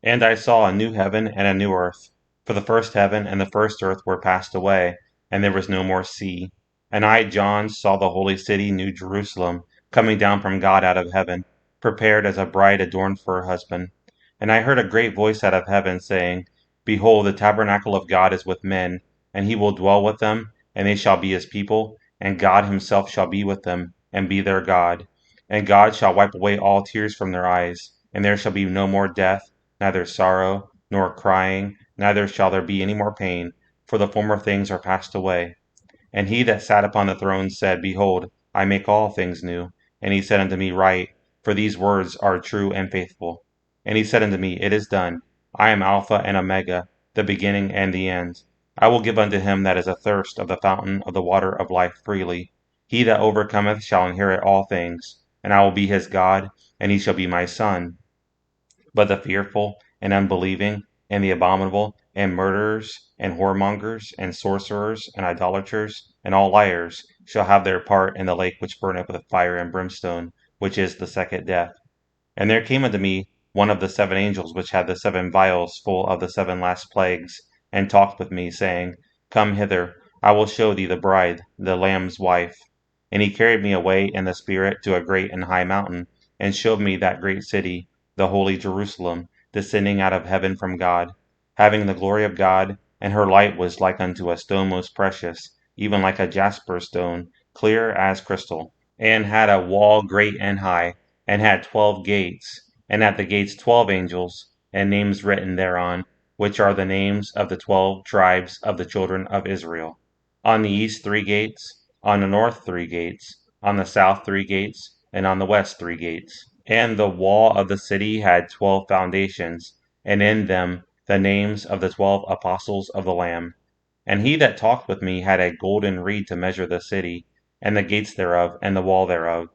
And I saw a new heaven and a new earth. For the first heaven and the first earth were passed away, and there was no more sea. And I, John, saw the holy city, New Jerusalem, coming down from God out of heaven, prepared as a bride adorned for her husband. And I heard a great voice out of heaven, saying, Behold, the tabernacle of God is with men, and he will dwell with them, and they shall be his people, and God himself shall be with them, and be their God. And God shall wipe away all tears from their eyes, and there shall be no more death, neither sorrow, nor crying, neither shall there be any more pain, for the former things are passed away. And he that sat upon the throne said, Behold, I make all things new. And he said unto me, Write, for these words are true and faithful. And he said unto me, It is done. I am Alpha and Omega, the beginning and the end. I will give unto him that is athirst of the fountain of the water of life freely. He that overcometh shall inherit all things, and I will be his God, and he shall be my son. But the fearful, and unbelieving, and the abominable, and murderers, and whoremongers, and sorcerers, and idolaters, and all liars, shall have their part in the lake which burneth with fire and brimstone, which is the second death. And there came unto me one of the seven angels which had the seven vials full of the seven last plagues, and talked with me, saying, Come hither, I will show thee the bride, the Lamb's wife. And he carried me away in the Spirit to a great and high mountain, and showed me that great city, the holy Jerusalem, descending out of heaven from God, having the glory of God, and her light was like unto a stone most precious, even like a jasper stone, clear as crystal, and had a wall great and high, and had 12 gates, and at the gates 12 angels, and names written thereon, which are the names of the 12 tribes of the children of Israel. On the east 3 gates, on the north 3 gates, on the south 3 gates, and on the west 3 gates. And the wall of the city had 12 foundations, and in them the names of the 12 apostles of the Lamb. And he that talked with me had a golden reed to measure the city, and the gates thereof, and the wall thereof.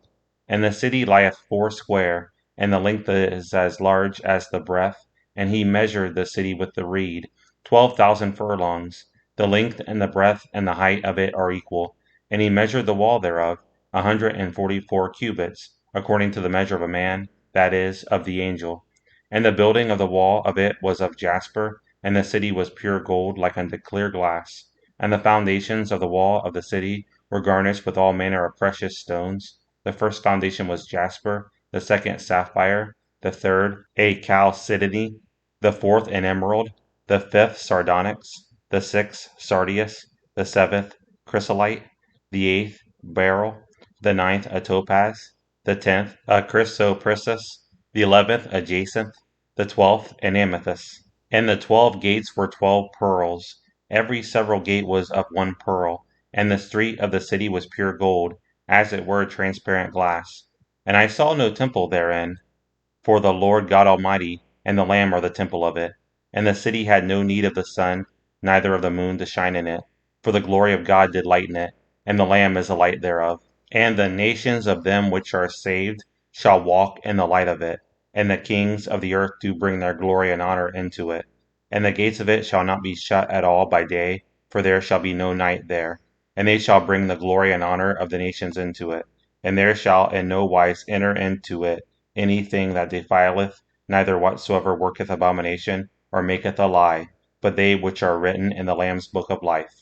And the city lieth foursquare, and the length is as large as the breadth. And he measured the city with the reed, 12,000 furlongs. The length and the breadth and the height of it are equal. And he measured the wall thereof, 144 cubits, according to the measure of a man, that is, of the angel. And the building of the wall of it was of jasper, and the city was pure gold like unto clear glass. And the foundations of the wall of the city were garnished with all manner of precious stones. The first foundation was jasper, the second sapphire, the third a chalcedony, the fourth an emerald, the fifth sardonyx, the sixth sardius, the seventh chrysolite, the eighth beryl, the ninth a topaz, the 10th a chrysoprasus, the 11th a jacinth, the 12th an amethyst. And the 12 gates were 12 pearls. Every several gate was of one pearl. And the street of the city was pure gold, as it were transparent glass. And I saw no temple therein, for the Lord God Almighty and the Lamb are the temple of it. And the city had no need of the sun, neither of the moon to shine in it, for the glory of God did lighten it, and the Lamb is the light thereof. And the nations of them which are saved shall walk in the light of it, and the kings of the earth do bring their glory and honor into it. And the gates of it shall not be shut at all by day, for there shall be no night there. And they shall bring the glory and honor of the nations into it, and there shall in no wise enter into it anything that defileth, neither whatsoever worketh abomination, or maketh a lie, but they which are written in the Lamb's book of life.